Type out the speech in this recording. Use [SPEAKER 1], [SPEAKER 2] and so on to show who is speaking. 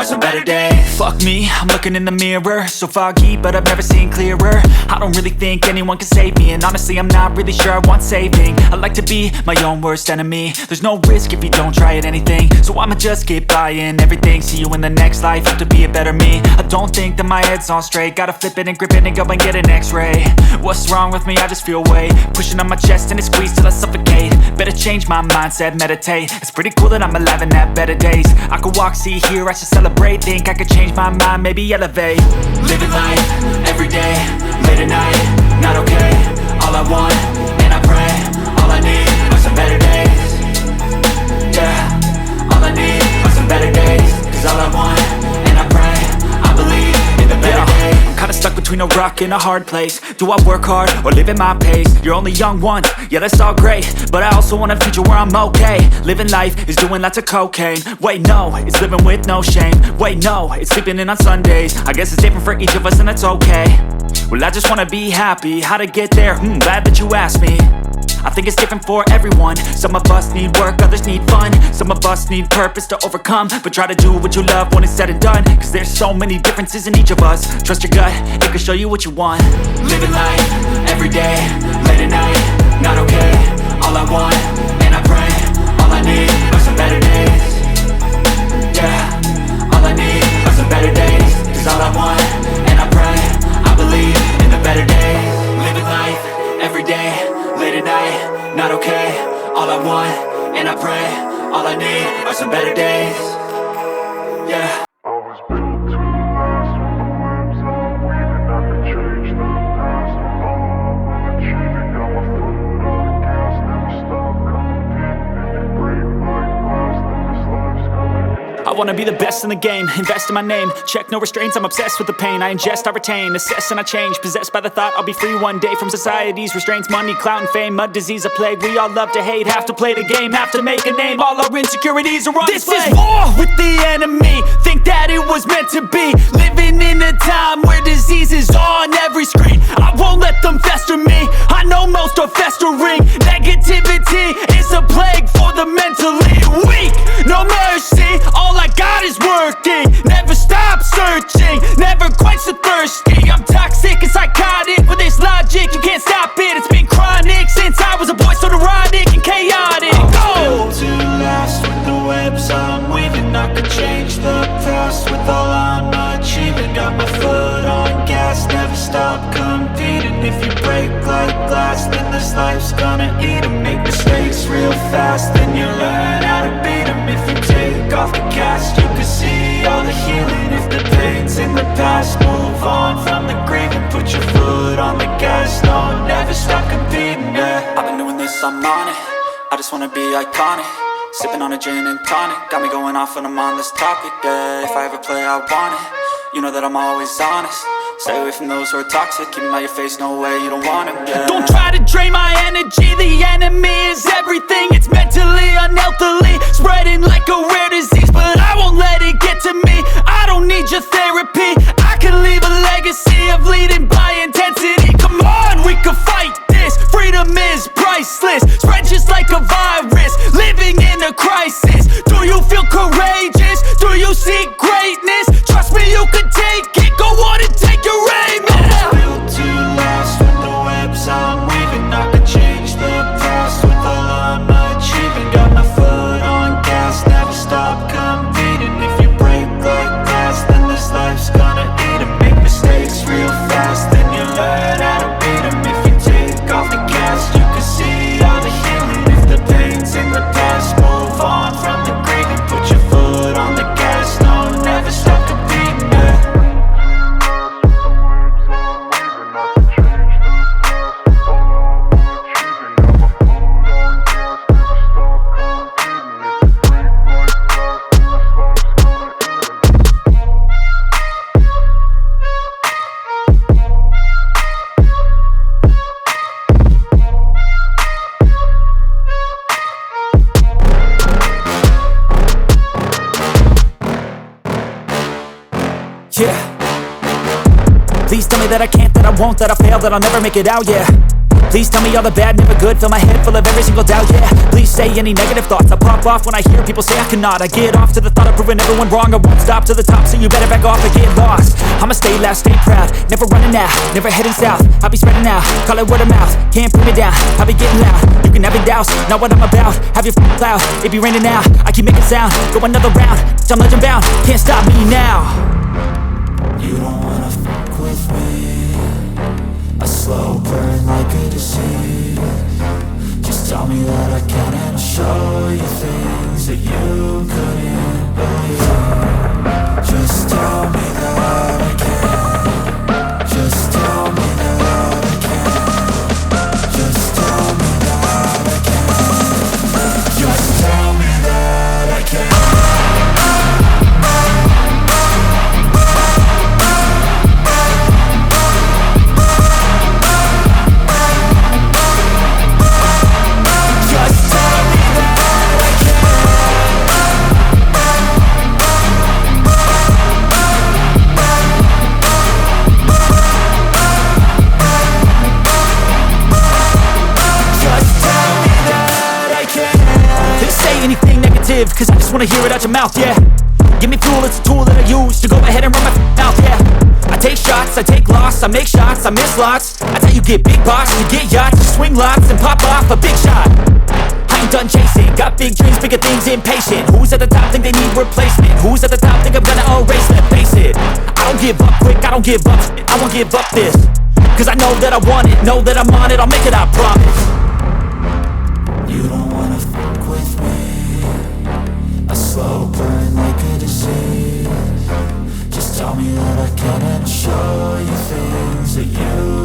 [SPEAKER 1] some better days. Fuck me, I'm looking in the mirror, so foggy, but I've never seen clearer. I don't really think anyone can save me, and honestly I'm not really sure I want saving. I like to be my own worst enemy. There's no risk if you don't try at anything, so I'ma just keep buying everything. See you in the next life, have to be a better me. I don't think that my head's on straight, gotta flip it and grip it and go and get an x-ray. What's wrong with me? I just feel weight pushing on my chest and it squeezes till I suffocate. Better change my mindset, meditate. It's pretty cool that I'm alive and have better days. I could walk, see, hear, I should celebrate. Think I could change my mind, maybe elevate. Living life, everyday, late at night, not okay. All I want, and I pray, all I need are some better days. Yeah, all I need are some better days. Cause all I want, and I pray, I believe in the better days. I'm kinda stuck between a rock and a hard place. Do I work hard or live at my pace? You're only young once, yeah that's all great, but I also want a future where I'm okay. Living life is doing lots of cocaine. Wait no, it's living with no shame. Wait no, it's sleeping in on Sundays. I guess it's different for each of us and that's okay. Well I just wanna be happy, how to get there? Glad that you asked me. I think it's different for everyone. Some of us need work, others need fun. Some of us need purpose to overcome. But try to do what you love when it's said and done. Cause there's so many differences in each of us. Trust your gut, it can show you what you want. Living life, everyday, late at night, not okay. All I want, and I pray, all I need are some better days. Yeah, all I need are some better days. Cause all I want, and I pray, I believe in the better days. Living life, everyday, late at night, not okay. All I want, and I pray, all I need are some better days. Yeah.
[SPEAKER 2] I was built to last with the webs I'm weaving. I could change the past with all I'm achieving. Got my foot on the gas, never stop competing. If you break like glass, then this life's gonna end.
[SPEAKER 1] I wanna be the best in the game, invest in my name. Check no restraints, I'm obsessed with the pain. I ingest, I retain, assess and I change. Possessed by the thought I'll be free one day from society's restraints. Money, clout and fame, mud, disease, a plague. We all love to hate, have to play the game, have to make a name. All our insecurities are on display. This is war with the enemy, think that it was meant to be. Living in a time where disease is on every screen. I won't let them fester me, I know most are festering. Negativity is a plague for the mentally weak. No mercy, all I got is working. Never stop searching, never quench the thirsty. I'm toxic and psychotic, with this logic you can't stop it. It's been chronic since I was a boy, so neurotic and chaotic. Go!
[SPEAKER 3] To last with the webs I'm weaving. I could change the past with all I'm achieving. Got my foot on gas, never stop competing. If you break like glass, then this life's gonna eat 'em. Make mistakes real fast, then you learn how to beat 'em. If you take off the cast, you can see all the healing. If the pain's in the past, move on from the grave and put your foot on the gas. No, never stop competing, yeah.
[SPEAKER 1] I've been doing this, I'm on it. I just wanna be iconic. Sipping on a gin and tonic, got me going off when I'm on this topic, yeah. If I ever play, I want it. You know that I'm always honest. Stay away from those who are toxic. Keep them out your face, no way, you don't want them, yeah. Don't try to drain my energy. The enemy is everything. It's mentally, unhealthily, spreading like a rare disease. But I won't let it get to me. I don't need your therapy. I can leave a legacy of leading by intensity. Come on, we can fight this. Freedom is priceless. Spread just like a virus. Living in a crisis. Do you feel courageous? Do you seek greatness? Trust me, you can take it. Go on and take your aim.
[SPEAKER 3] I was built to last with the webs I'm weaving. I could change the past with all I'm achieving. Got my foot on gas, never stop competing. If you break like glass, then this life's gonna eat 'em. Make mistakes real fast, then you learn how to beat 'em. If you take off the cast, you can see all the healing. If the pain's in the past, move on from the grave and put your foot on the gas. No, never stop competing, yeah.
[SPEAKER 1] Yeah. Please tell me that I can't, that I won't, that I fail, that I'll never make it out, yeah. Please tell me all the bad, never good. Fill my head full of every single doubt, yeah. Please say any negative thoughts. I pop off when I hear people say I cannot. I get off to the thought of proving everyone wrong. I won't stop to the top, so you better back off and get lost. I'ma stay loud, stay proud, never running out, never heading south. I'll be spreading out, call it word of mouth. Can't put me down, I'll be getting loud. You can have your doubts, not what I'm about. Have your cloud, it be raining now. I keep making sound, go another round. I'm legend bound, can't stop me now.
[SPEAKER 3] You don't wanna fuck with me. A slow burn like a disease. Just tell me that I can and I'll show you things that you couldn't believe. Just tell me that I can. Just tell me that I can. Just tell me that I can. Just tell me that I can.
[SPEAKER 1] Cause I just wanna hear it out your mouth, yeah. Give me fuel, it's a tool that I use to go ahead and run my mouth, yeah. I take shots, I take loss, I make shots, I miss lots. That's how you get big boss, you get yachts, you swing lots and pop off a big shot. I ain't done chasing, got big dreams, bigger things, impatient. Who's at the top think they need replacement? Who's at the top think I'm gonna erase them? Face it, I don't give up quick, I don't give up shit, I won't give up this. Cause I know that I want it, know that I'm on it, I'll make it, I promise.
[SPEAKER 3] You don't wanna fuck with me. A slow burn like a disease. Just tell me that I can and I'll show you things that you